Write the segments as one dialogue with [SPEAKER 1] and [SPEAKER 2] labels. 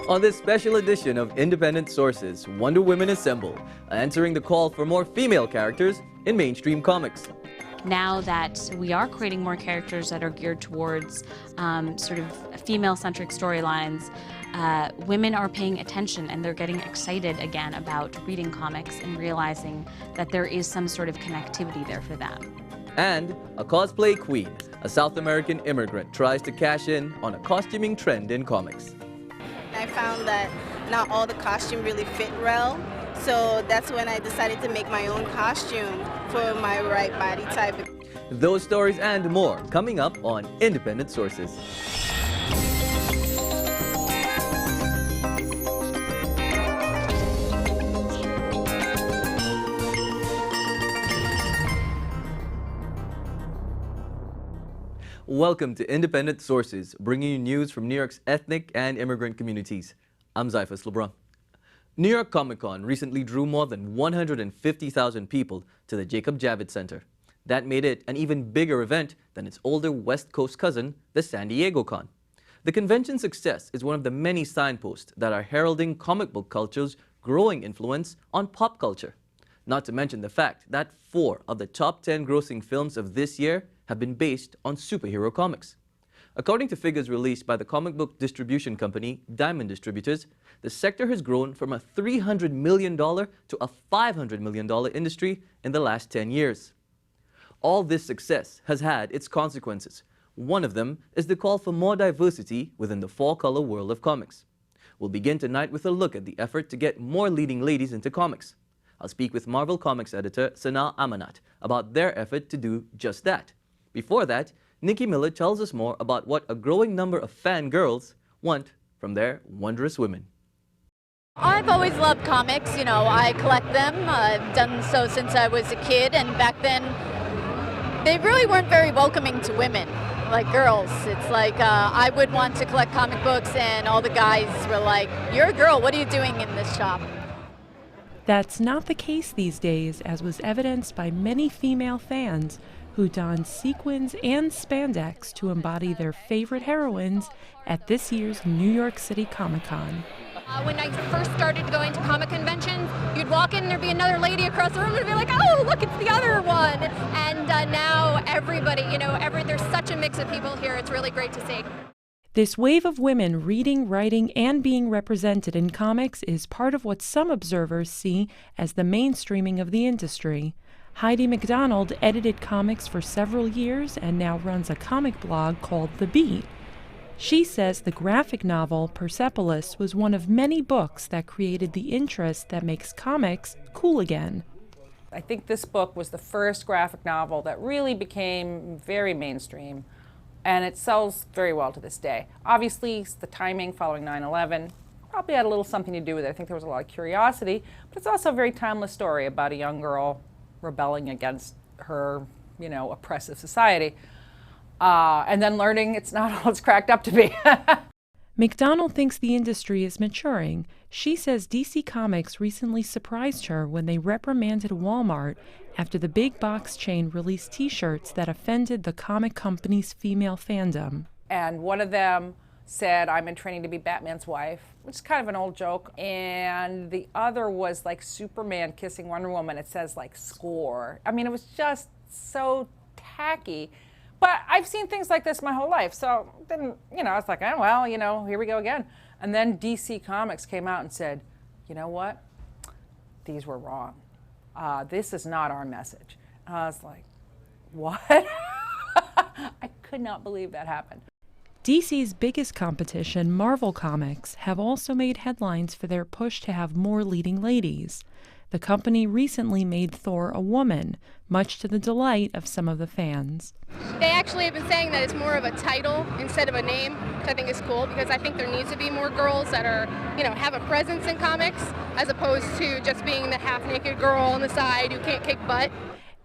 [SPEAKER 1] On this special edition of Independent Sources, Wonder Women Assemble, answering the call for more female characters in mainstream comics.
[SPEAKER 2] Now that we are creating more characters that are geared towards sort of female-centric storylines, women are paying attention and they're getting excited again about reading comics and realizing that there is some sort of connectivity there for them.
[SPEAKER 1] And a cosplay queen, a South American immigrant, tries to cash in on a costuming trend in comics.
[SPEAKER 3] I found that not all the costume really fit well, so that's when I decided to make my own costume for my right body type.
[SPEAKER 1] Those stories and more coming up on Independent Sources. Welcome to Independent Sources, bringing you news from New York's ethnic and immigrant communities. I'm Zyphus Lebrun. New York Comic Con recently drew more than 150,000 people to the Jacob Javits Center. That made it an even bigger event than its older West Coast cousin, the San Diego Con. The convention's success is one of the many signposts that are heralding comic book culture's growing influence on pop culture. Not to mention the fact that 4 of the top 10 grossing films of this year have been based on superhero comics. According to figures released by the comic book distribution company Diamond Distributors, the sector has grown from a $300 million to a $500 million industry in the last 10 years. All this success has had its consequences. One of them is the call for more diversity within the 4-color world of comics. We'll begin tonight with a look at the effort to get more leading ladies into comics. I'll speak with Marvel Comics editor Sanaa Amanat about their effort to do just that. Before that, Nikki Miller tells us more about what a growing number of fangirls want from their wondrous women.
[SPEAKER 4] I've always loved comics. You know, I collect them. I've done so since I was a kid, and back then they really weren't very welcoming to women, like girls. It's like I would want to collect comic books, and all the guys were like, "You're a girl, what are you doing in this shop?"
[SPEAKER 5] That's not the case these days, as was evidenced by many female fans who donned sequins and spandex to embody their favorite heroines at this year's New York City Comic Con.
[SPEAKER 6] When I first started going to comic conventions, you'd walk in and there'd be another lady across the room and be like, "Oh, look, it's the other one." And now everybody, there's such a mix of people here. It's really great to see.
[SPEAKER 5] This wave of women reading, writing, and being represented in comics is part of what some observers see as the mainstreaming of the industry. Heidi McDonald edited comics for several years and now runs a comic blog called The Beat. She says the graphic novel Persepolis was one of many books that created the interest that makes comics cool again.
[SPEAKER 7] I think this book was the first graphic novel that really became very mainstream, and it sells very well to this day. Obviously, the timing following 9/11 probably had a little something to do with it. I think there was a lot of curiosity, but it's also a very timeless story about a young girl rebelling against her, oppressive society, and then learning it's not all it's cracked up to be.
[SPEAKER 5] McDonald thinks the industry is maturing. She says DC Comics recently surprised her when they reprimanded Walmart after the big box chain released T-shirts that offended the comic company's female fandom.
[SPEAKER 7] And one of them said, "I'm in training to be Batman's wife," which is kind of an old joke. And the other was like Superman kissing Wonder Woman. It says like "score." I mean, it was just so tacky. But I've seen things like this my whole life. So then, I was like, "Oh, well, here we go again." And then DC Comics came out and said, "You know what? These were wrong. This is not our message." And I was like, what? I could not believe that happened.
[SPEAKER 5] DC's biggest competition, Marvel Comics, have also made headlines for their push to have more leading ladies. The company recently made Thor a woman, much to the delight of some of the fans.
[SPEAKER 8] They actually have been saying that it's more of a title instead of a name, which I think is cool, because I think there needs to be more girls that are, have a presence in comics, as opposed to just being the half-naked girl on the side who can't kick butt.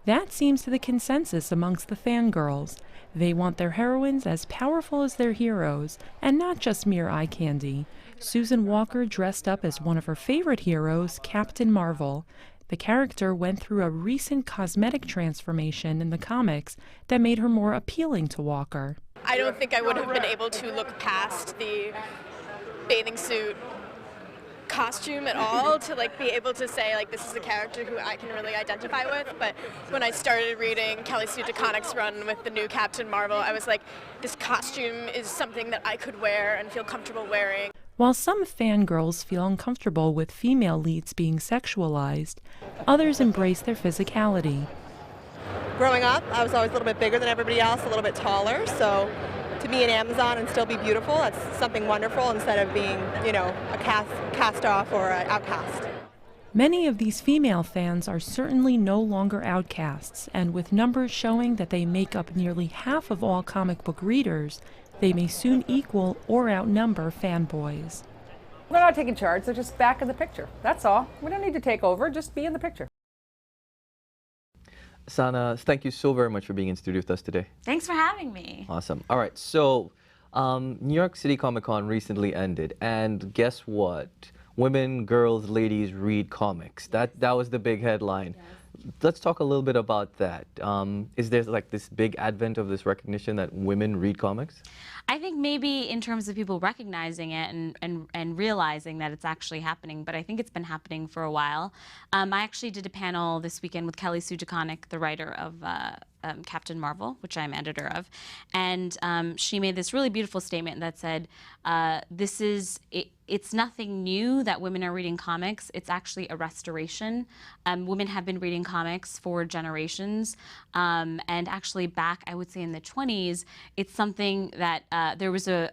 [SPEAKER 5] That seems to the consensus amongst the fangirls. They want their heroines as powerful as their heroes, and not just mere eye candy. Susan Walker dressed up as one of her favorite heroes, Captain Marvel. The character went through a recent cosmetic transformation in the comics that made her more appealing to Walker.
[SPEAKER 9] I don't think I would have been able to look past the bathing suit costume at all to like be able to say like this is a character who I can really identify with. But when I started reading Kelly Sue DeConnick's run with the new Captain Marvel, I was like, this costume is something that I could wear and feel comfortable wearing.
[SPEAKER 5] While some fangirls feel uncomfortable with female leads being sexualized, others embrace their physicality.
[SPEAKER 10] Growing up, I was always a little bit bigger than everybody else, a little bit taller, so to be an Amazon and still be beautiful, that's something wonderful instead of being, you know, a cast off or an outcast.
[SPEAKER 5] Many of these female fans are certainly no longer outcasts, and with numbers showing that they make up nearly half of all comic book readers, they may soon equal or outnumber fanboys.
[SPEAKER 7] They're not taking charge, they're just back in the picture. That's all. We don't need to take over, just be in the picture.
[SPEAKER 1] Sana, thank you so very much for being in studio with us today.
[SPEAKER 2] Thanks for having me.
[SPEAKER 1] Awesome. All right, so New York City Comic Con recently ended, and guess what? Women, girls, ladies read comics. That was the big headline. Yes. Let's talk a little bit about that. Is there like this big advent of this recognition that women read comics?
[SPEAKER 2] I think maybe in terms of people recognizing it and realizing that it's actually happening, but I think it's been happening for a while. I actually did a panel this weekend with Kelly Sue DeConnick, the writer of Captain Marvel, which I'm editor of, and she made this really beautiful statement that said, it's nothing new that women are reading comics. It's actually a restoration. Women have been reading comics for generations, and actually back, I would say in the 20s, it's something that there was a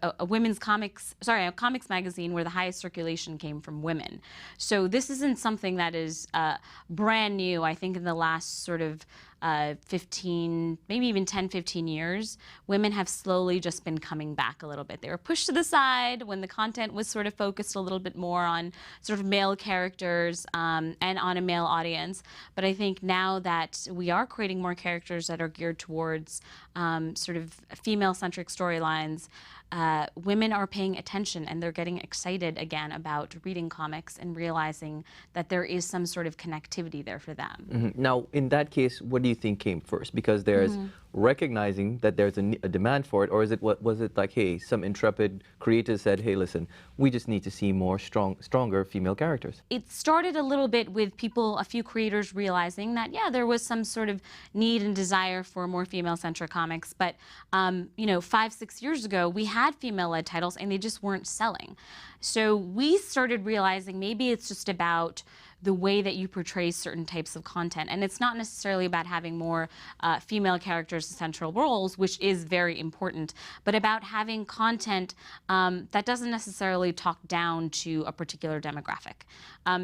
[SPEAKER 2] comics magazine where the highest circulation came from women. So this isn't something that is brand new. I think in the last sort of 15, maybe even 10, 15 years, women have slowly just been coming back a little bit. They were pushed to the side when the content was sort of focused a little bit more on sort of male characters and on a male audience. But I think now that we are creating more characters that are geared towards sort of female-centric storylines, women are paying attention and they're getting excited again about reading comics and realizing that there is some sort of connectivity there for them.
[SPEAKER 1] Mm-hmm. Now, in that case, what do you think came first? Because there's recognizing that there's a demand for it, or is it was it like, hey, some intrepid creators said, hey, listen, we just need to see more stronger female characters? It
[SPEAKER 2] started a little bit with a few creators realizing that, yeah, there was some sort of need and desire for more female-centric comics, but you know, 5-6 years ago, we had female-led titles and they just weren't selling. So we started realizing maybe it's just about the way that you portray certain types of content. And it's not necessarily about having more female characters in central roles, which is very important, but about having content that doesn't necessarily talk down to a particular demographic.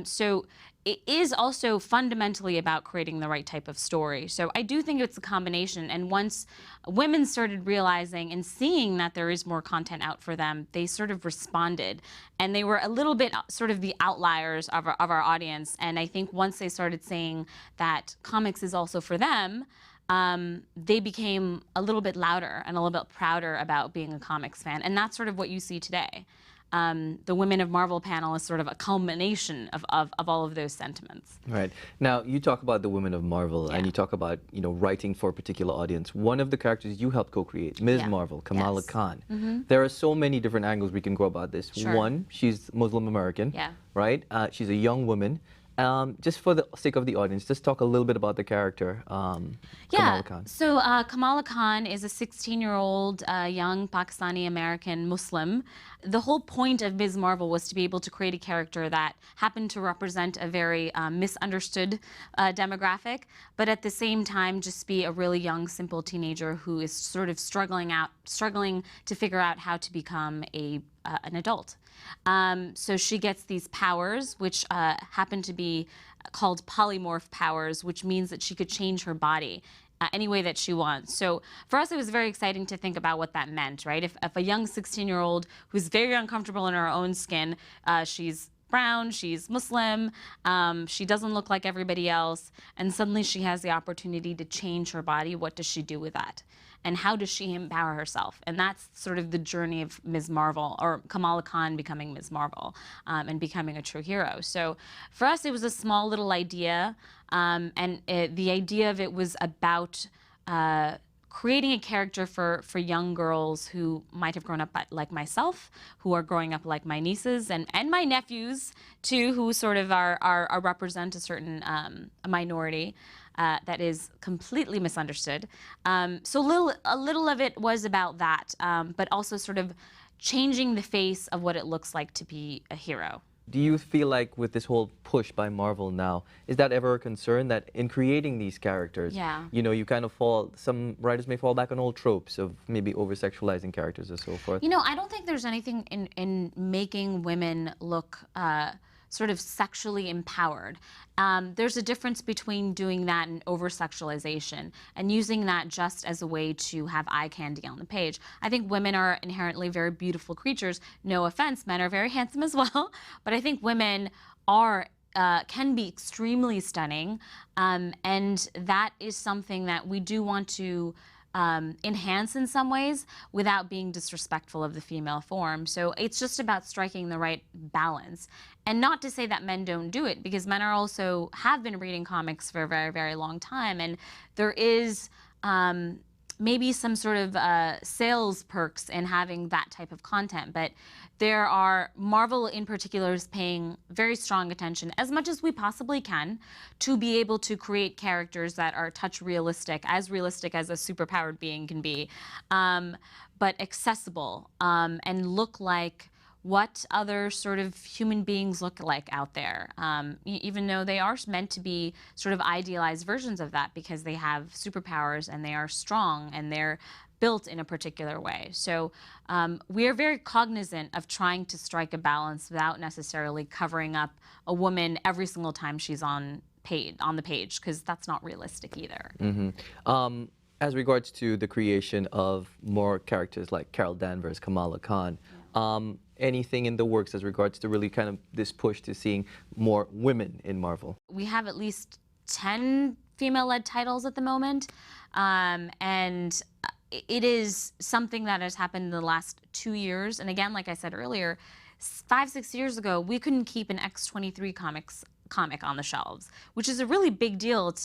[SPEAKER 2] So it is also fundamentally about creating the right type of story. So I do think it's a combination. And once women started realizing and seeing that there is more content out for them, they sort of responded. And they were a little bit sort of the outliers of our audience. And I think once they started saying that comics is also for them, they became a little bit louder and a little bit prouder about being a comics fan. And that's sort of what you see today. The Women of Marvel panel is sort of a culmination of all of those sentiments.
[SPEAKER 1] Right. Now, you talk about the Women of Marvel, and you talk about, you know, writing for a particular audience. One of the characters you helped co-create, Ms. Marvel, Kamala Khan. There are so many different angles we can go about this.
[SPEAKER 2] Sure.
[SPEAKER 1] One, she's Muslim American, right? She's a young woman. Just for the sake of the audience, just talk a little bit about the character, Kamala Khan.
[SPEAKER 2] So Kamala Khan is a 16-year-old young Pakistani-American Muslim. The whole point of Ms. Marvel was to be able to create a character that happened to represent a very misunderstood demographic, but at the same time just be a really young, simple teenager who is sort of struggling to figure out how to become an adult. So she gets these powers, which happen to be called polymorph powers, which means that she could change her body any way that she wants. So for us, it was very exciting to think about what that meant, right? If a young 16-year-old who's very uncomfortable in her own skin, she's brown, she's Muslim, she doesn't look like everybody else, and suddenly she has the opportunity to change her body, what does she do with that? And how does she empower herself? And that's sort of the journey of Ms. Marvel, or Kamala Khan becoming Ms. Marvel, and becoming a true hero. So for us, it was a small little idea, and the idea of it was about creating a character for young girls who might have grown up like myself, who are growing up like my nieces and my nephews too, who sort of are represent a certain a minority that is completely misunderstood. So a little of it was about that, but also sort of changing the face of what it looks like to be a hero.
[SPEAKER 1] Do you feel like with this whole push by Marvel now, is that ever a concern that in creating these characters, you know, you kind of some writers may fall back on old tropes of maybe over-sexualizing characters and so forth?
[SPEAKER 2] You know, I don't think there's anything in making women look sort of sexually empowered. There's a difference between doing that and over-sexualization and using that just as a way to have eye candy on the page. I think women are inherently very beautiful creatures. No offense, men are very handsome as well, but I think women are can be extremely stunning, and that is something that we do want to enhance in some ways without being disrespectful of the female form. So it's just about striking the right balance. And not to say that men don't do it, because men are also have been reading comics for a very, very long time, and there is maybe some sort of sales perks in having that type of content, but there are, Marvel in particular is paying very strong attention, as much as we possibly can, to be able to create characters that are touch realistic as a superpowered being can be, but accessible, and look like what other sort of human beings look like out there, even though they are meant to be sort of idealized versions of that because they have superpowers and they are strong and they're built in a particular way. So we are very cognizant of trying to strike a balance without necessarily covering up a woman every single time she's on the page, because that's not realistic either.
[SPEAKER 1] Mm-hmm. As regards to the creation of more characters like Carol Danvers, Kamala Khan, anything in the works as regards to really kind of this push to seeing more women in Marvel?
[SPEAKER 2] We have at least 10 female-led titles at the moment, and it is something that has happened in the last 2 years. And again, like I said earlier, 5-6 years ago, we couldn't keep an X-23 comic on the shelves, which is a really big deal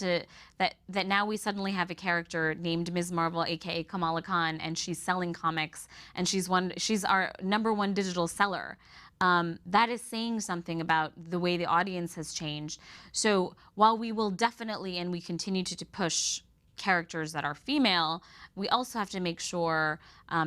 [SPEAKER 2] that now we suddenly have a character named Ms. Marvel, aka Kamala Khan, and she's selling comics, and she's our #1 digital seller. That is saying something about the way the audience has changed. So while we will definitely, and we continue to push characters that are female, we also have to make sure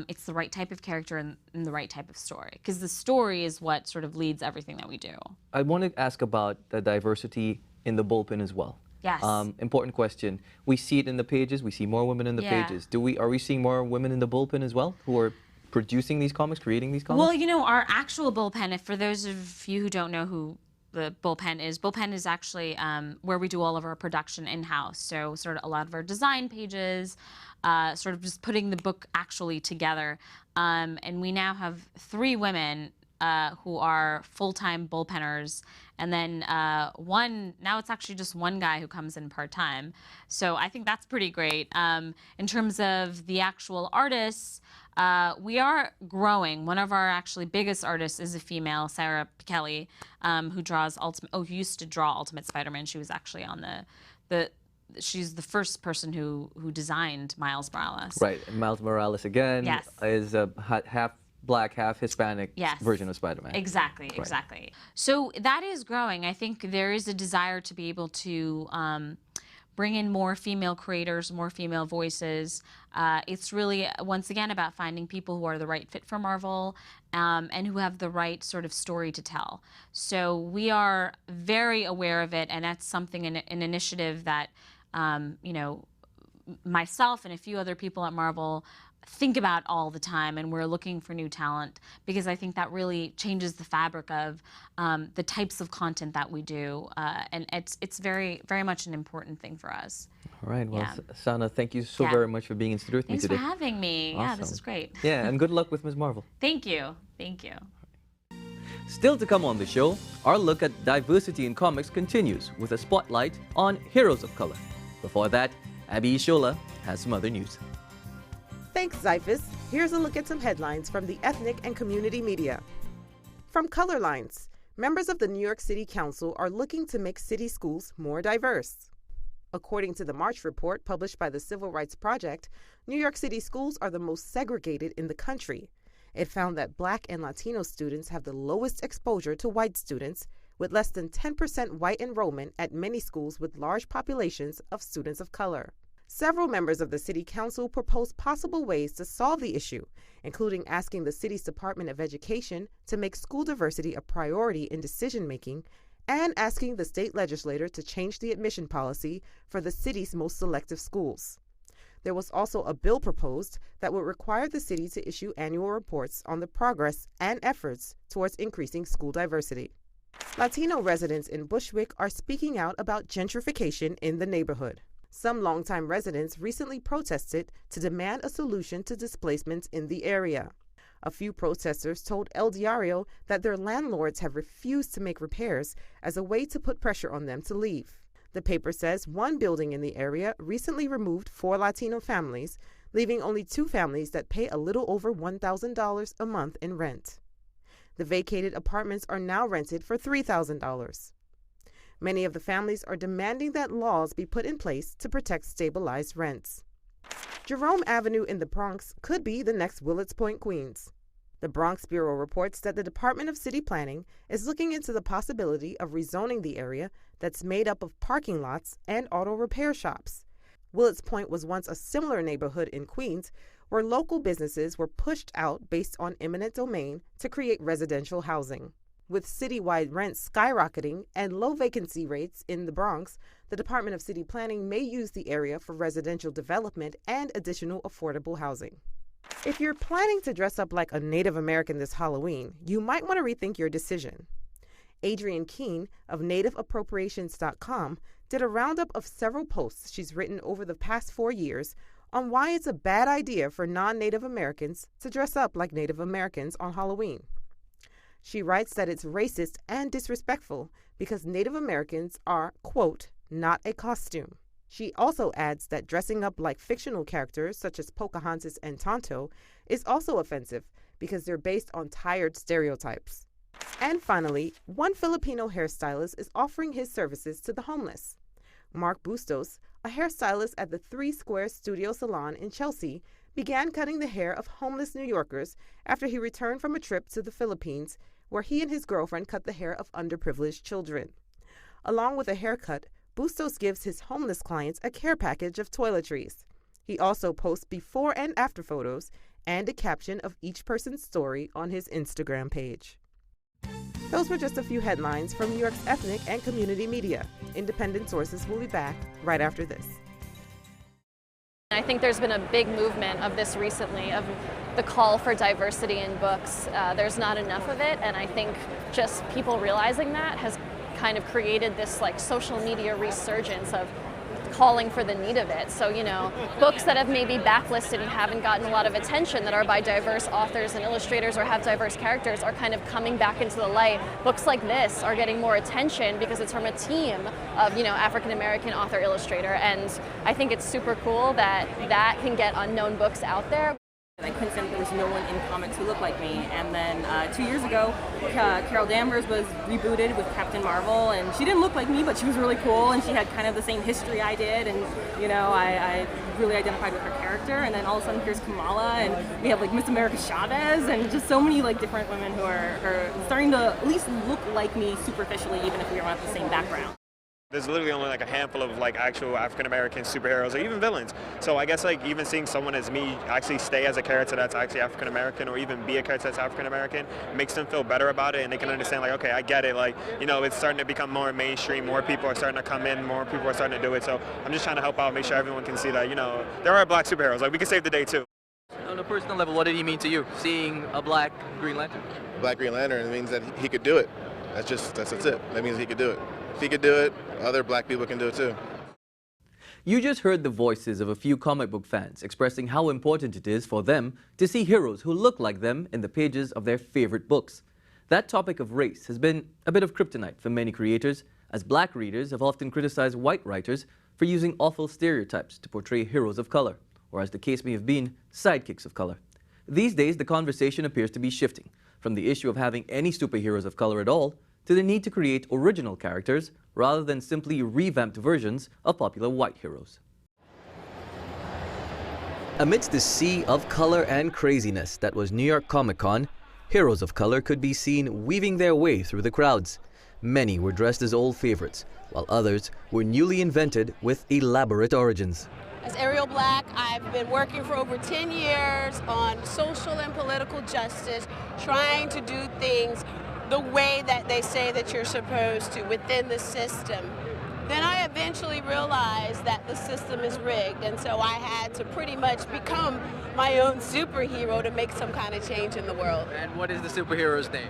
[SPEAKER 2] it's the right type of character and the right type of story, because the story is what sort of leads everything that we do.
[SPEAKER 1] I want to ask about the diversity in the Bullpen as well.
[SPEAKER 2] Yes.
[SPEAKER 1] Important question. We see it in the pages. We see more women in the pages. Are we seeing more women in the Bullpen as well, who are producing these comics, creating these comics?
[SPEAKER 2] Well, you know, our actual Bullpen, if for those of you who don't know who the Bullpen is actually where we do all of our production in-house. So sort of a lot of our design pages, sort of just putting the book actually together. And we now have 3 women who are full-time Bullpenners, and then now it's actually just 1 guy who comes in part-time. So I think that's pretty great. In terms of the actual artists, we are growing. One of our actually biggest artists is a female, Sarah Pichelli, who used to draw Ultimate Spider-Man. She was actually on she's the first person who designed Miles Morales.
[SPEAKER 1] Right, and Miles Morales again is a half Black, half Hispanic version of Spider-Man.
[SPEAKER 2] Exactly, exactly. So that is growing. I think there is a desire to be able to bring in more female creators, more female voices. It's really, once again, about finding people who are the right fit for Marvel and who have the right sort of story to tell. So we are very aware of it, and that's something, an initiative that, you know, myself and a few other people at Marvel think about all the time, and we're looking for new talent, because I think that really changes the fabric of the types of content that we do, and it's very, very much an important thing for us.
[SPEAKER 1] All right, well, Sana, thank you so very much for being in studio with me today.
[SPEAKER 2] Thanks for having me.
[SPEAKER 1] Awesome.
[SPEAKER 2] Yeah, this is great.
[SPEAKER 1] Yeah, and good luck with Ms. Marvel.
[SPEAKER 2] Thank you. Thank you.
[SPEAKER 1] Still to come on the show, our look at diversity in comics continues with a spotlight on heroes of color. Before that, Abby Ishola has some other news.
[SPEAKER 11] Thanks, Zyphus. Here's a look at some headlines from the ethnic and community media. From Color Lines, members of the New York City Council are looking to make city schools more diverse. According to the March report published by the Civil Rights Project, New York City schools are the most segregated in the country. It found that Black and Latino students have the lowest exposure to white students, with less than 10% white enrollment at many schools with large populations of students of color. Several members of the City Council proposed possible ways to solve the issue, including asking the city's Department of Education to make school diversity a priority in decision-making and asking the state legislature to change the admission policy for the city's most selective schools. There was also a bill proposed that would require the city to issue annual reports on the progress and efforts towards increasing school diversity. Latino residents in Bushwick are speaking out about gentrification in the neighborhood. Some longtime residents recently protested to demand a solution to displacements in the area. A few protesters told El Diario that their landlords have refused to make repairs as a way to put pressure on them to leave. The paper says one building in the area recently removed 4 Latino families, leaving only 2 families that pay a little over $1,000 a month in rent. The vacated apartments are now rented for $3,000. Many of the families are demanding that laws be put in place to protect stabilized rents. Jerome Avenue in the Bronx could be the next Willets Point, Queens. The Bronx Bureau reports that the Department of City Planning is looking into the possibility of rezoning the area that's made up of parking lots and auto repair shops. Willets Point was once a similar neighborhood in Queens where local businesses were pushed out based on eminent domain to create residential housing. With citywide rents skyrocketing and low vacancy rates in the Bronx, the Department of City Planning may use the area for residential development and additional affordable housing. If you're planning to dress up like a Native American this Halloween, you might want to rethink your decision. Adrienne Keene of NativeAppropriations.com did a roundup of several posts she's written over the past 4 years on why it's a bad idea for non-Native Americans to dress up like Native Americans on Halloween. She writes that it's racist and disrespectful because Native Americans are, quote, not a costume. She also adds that dressing up like fictional characters such as Pocahontas and Tonto is also offensive because they're based on tired stereotypes. And finally, one Filipino hairstylist is offering his services to the homeless. Mark Bustos, a hairstylist at the 3 Square Studio Salon in Chelsea, began cutting the hair of homeless New Yorkers after he returned from a trip to the Philippines where he and his girlfriend cut the hair of underprivileged children. Along with a haircut, Bustos gives his homeless clients a care package of toiletries. He also posts before and after photos and a caption of each person's story on his Instagram page. Those were just a few headlines from New York's ethnic and community media. Independent sources will be back right after this.
[SPEAKER 12] I think there's been a big movement of this recently, of the call for diversity in books. There's not enough of it, and I think just people realizing that has kind of created this like social media resurgence of calling for the need of it. So, books that have maybe backlisted and haven't gotten a lot of attention that are by diverse authors and illustrators or have diverse characters are kind of coming back into the light. Books like this are getting more attention because it's from a team of, African-American author illustrator, and I think it's super cool that that can get unknown books out there.
[SPEAKER 13] I couldn't stand that there was no one in comics who looked like me. And then 2 years ago, Carol Danvers was rebooted with Captain Marvel, and she didn't look like me, but she was really cool, and she had kind of the same history I did, and I really identified with her character. And then all of a sudden, here's Kamala, and we have like Miss America Chavez, and just so many like different women who are starting to at least look like me superficially, even if we don't have the same background.
[SPEAKER 14] There's literally only like a handful of like actual African-American superheroes or even villains. So I guess like even seeing someone as me actually stay as a character that's actually African-American or even be a character that's African-American makes them feel better about it, and they can understand like, okay, I get it. Like, it's starting to become more mainstream. More people are starting to come in. More people are starting to do it. So I'm just trying to help out, make sure everyone can see that, there are Black superheroes. Like, we can save the day too.
[SPEAKER 1] On a personal level, what did he mean to you, seeing a Black Green Lantern?
[SPEAKER 15] Black Green Lantern, it means that he could do it. That's it. That means he could do it. If he could do it, other Black people can do it too.
[SPEAKER 1] You just heard the voices of a few comic book fans expressing how important it is for them to see heroes who look like them in the pages of their favorite books. That topic of race has been a bit of kryptonite for many creators, as Black readers have often criticized white writers for using awful stereotypes to portray heroes of color, or as the case may have been, sidekicks of color. These days, the conversation appears to be shifting from the issue of having any superheroes of color at all to the need to create original characters rather than simply revamped versions of popular white heroes. Amidst the sea of color and craziness that was New York Comic Con, heroes of color could be seen weaving their way through the crowds. Many were dressed as old favorites, while others were newly invented with elaborate origins.
[SPEAKER 3] As Ariel Black, I've been working for over 10 years on social and political justice, trying to do things the way that they say that you're supposed to within the system. Then I eventually realized that the system is rigged, and so I had to pretty much become my own superhero to make some kind of change in the world.
[SPEAKER 1] And what is the superhero's name?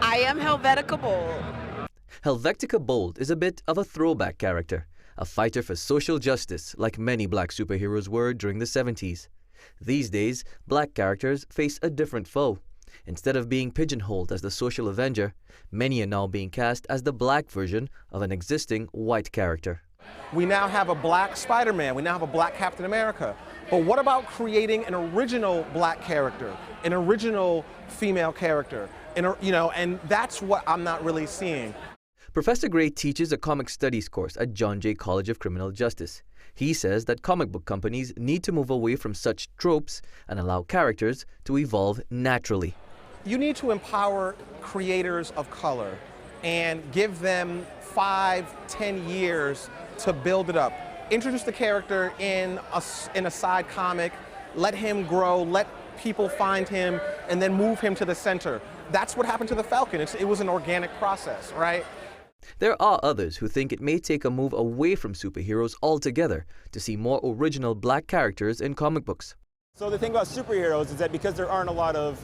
[SPEAKER 3] I am Helvetica Bold.
[SPEAKER 1] Helvetica Bold is a bit of a throwback character, a fighter for social justice like many black superheroes were during the 70s. These days, black characters face a different foe. Instead of being pigeonholed as the social avenger, many are now being cast as the black version of an existing white character.
[SPEAKER 16] We now have a black Spider-Man, we now have a black Captain America. But what about creating an original black character, an original female character? And that's what I'm not really seeing.
[SPEAKER 1] Professor Gray teaches a comic studies course at John Jay College of Criminal Justice. He says that comic book companies need to move away from such tropes and allow characters to evolve naturally.
[SPEAKER 16] You need to empower creators of color and give them 5-10 years to build it up. Introduce the character in a side comic, let him grow, let people find him, and then move him to the center. That's what happened to the Falcon. It was an organic process, right?
[SPEAKER 1] There are others who think it may take a move away from superheroes altogether to see more original black characters in comic books.
[SPEAKER 17] So the thing about superheroes is that because there aren't a lot of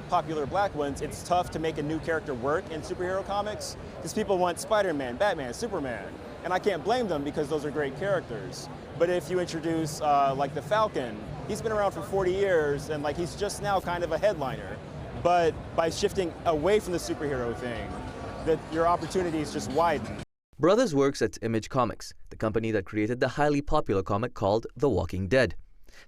[SPEAKER 17] popular black ones, it's tough to make a new character work in superhero comics because people want Spider-Man, Batman, Superman. And I can't blame them because those are great characters. But if you introduce like the Falcon, he's been around for 40 years and like he's just now kind of a headliner. But by shifting away from the superhero thing, that your opportunities just widen.
[SPEAKER 1] Brothers works at Image Comics, the company that created the highly popular comic called The Walking Dead.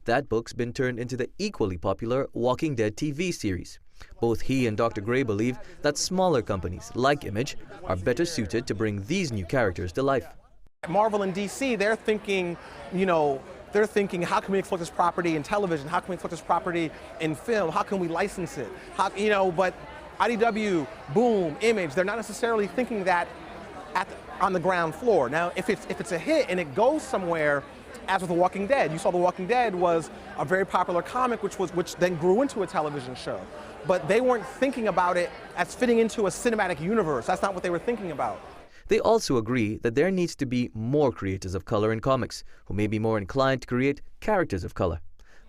[SPEAKER 1] That book's been turned into the equally popular Walking Dead TV series. Both he and Dr. Gray believe that smaller companies like Image are better suited to bring these new characters to life.
[SPEAKER 16] Marvel and DC, they're thinking, how can we exploit this property in television? How can we exploit this property in film? How can we license it? But IDW, Boom, Image, they're not necessarily thinking that on the ground floor. Now, if it's a hit and it goes somewhere, as with The Walking Dead, you saw The Walking Dead was a very popular comic which then grew into a television show. But they weren't thinking about it as fitting into a cinematic universe. That's not what they were thinking about.
[SPEAKER 1] They also agree that there needs to be more creators of color in comics who may be more inclined to create characters of color,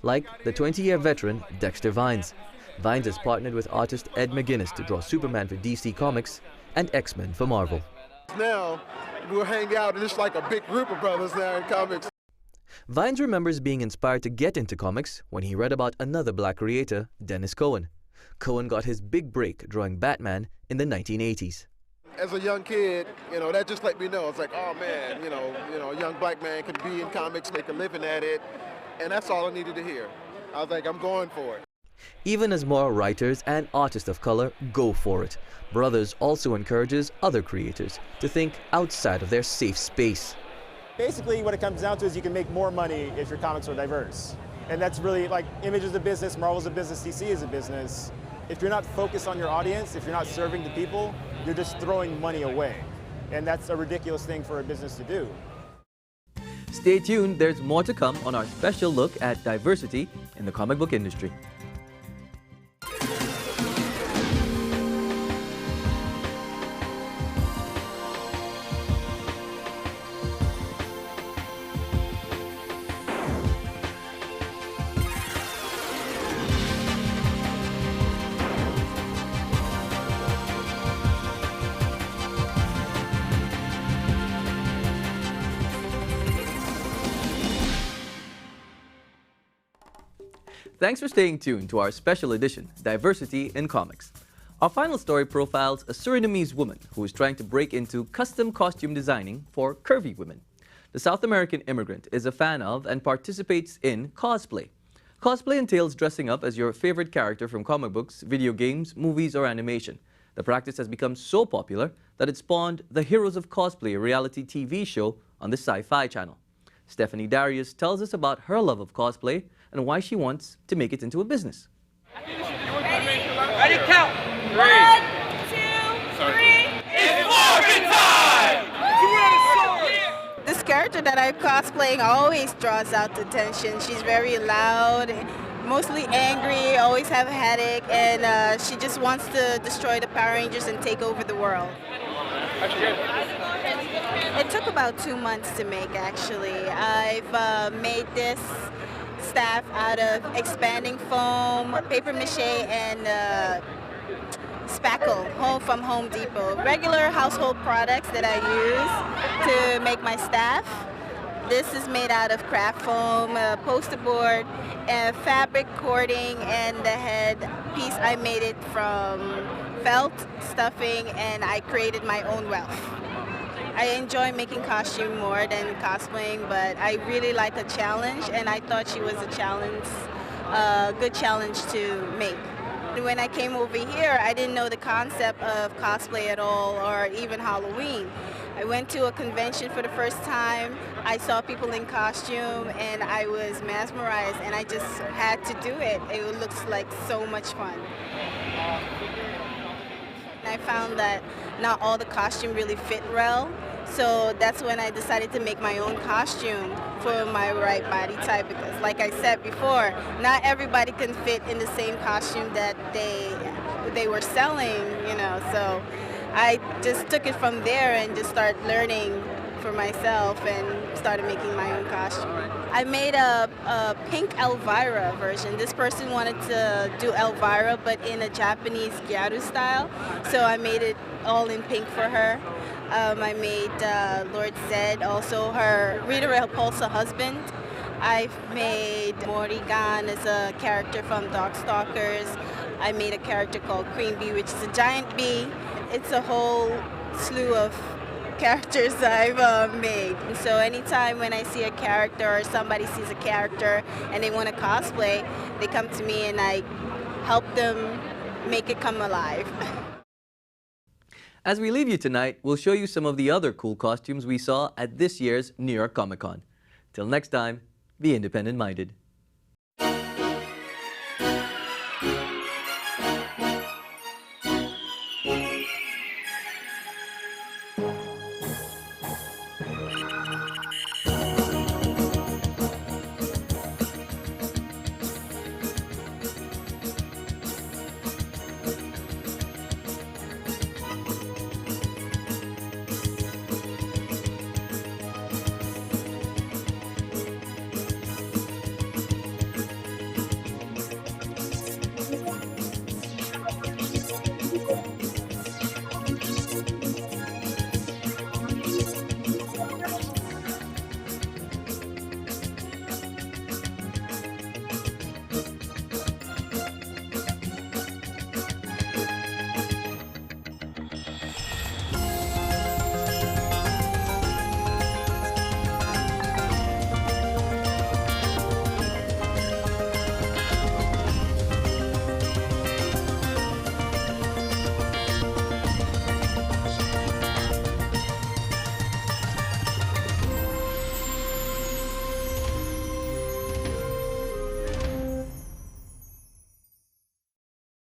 [SPEAKER 1] like the 20-year veteran Dexter Vines. Vines has partnered with artist Ed McGuinness to draw Superman for DC Comics and X-Men for Marvel.
[SPEAKER 15] Now, we'll hang out and it's like a big group of brothers now in comics.
[SPEAKER 1] Vines remembers being inspired to get into comics when he read about another black creator, Dennis Cohen. Cohen got his big break drawing Batman in the 1980s.
[SPEAKER 15] As a young kid, that just let me know. It's like, oh man, a young black man can be in comics, make a living at it, and that's all I needed to hear. I was like, I'm going for it.
[SPEAKER 1] Even as more writers and artists of color go for it, Brothers also encourages other creators to think outside of their safe space.
[SPEAKER 17] Basically, what it comes down to is you can make more money if your comics are diverse. And that's really like Image is a business, Marvel's a business, DC is a business. If you're not focused on your audience, if you're not serving the people, you're just throwing money away. And that's a ridiculous thing for a business to do.
[SPEAKER 1] Stay tuned, there's more to come on our special look at diversity in the comic book industry. Thanks for staying tuned to our special edition, Diversity in Comics. Our final story profiles a Surinamese woman who is trying to break into custom costume designing for curvy women. The South American immigrant is a fan of and participates in cosplay. Cosplay entails dressing up as your favorite character from comic books, video games, movies, or animation. The practice has become so popular that it spawned the Heroes of Cosplay, a reality TV show on the Sci-Fi Channel. Stephanie Darius tells us about her love of cosplay and why she wants to make it into a business.
[SPEAKER 18] Ready, count. 3, 2, 3. It's Morgan time!
[SPEAKER 19] This character that I'm cosplaying always draws out the attention. She's very loud, mostly angry, always have a headache, and she just wants to destroy the Power Rangers and take over the world. It took about 2 months to make, actually. I've made this staff out of expanding foam, paper mache, and spackle from Home Depot. Regular household products that I use to make my staff. This is made out of craft foam, poster board, and fabric cording, and the head piece I made it from felt, stuffing, and I created my own welt. I enjoy making costume more than cosplaying, but I really like a challenge, and I thought she was a good challenge to make. When I came over here, I didn't know the concept of cosplay at all, or even Halloween. I went to a convention for the first time. I saw people in costume, and I was mesmerized, and I just had to do it. It looks like so much fun. I found that not all the costume really fit well, so that's when I decided to make my own costume for my right body type, because like I said before, not everybody can fit in the same costume that they were selling, you know, so I just took it from there and just started learning for myself and started making my own costume. I made a pink Elvira version. This person wanted to do Elvira but in a Japanese gyaru style, so I made it all in pink for her. I made Lord Zed, also her Rita Repulsa husband. I've made Morrigan as a character from Darkstalkers. I made a character called Queen Bee, which is a giant bee. It's a whole slew of characters I've made. So anytime when I see a character or somebody sees a character and they want to cosplay, they come to me and I help them make it come alive.
[SPEAKER 1] As we leave you tonight, we'll show you some of the other cool costumes we saw at this year's New York Comic Con. Till next time, be independent-minded.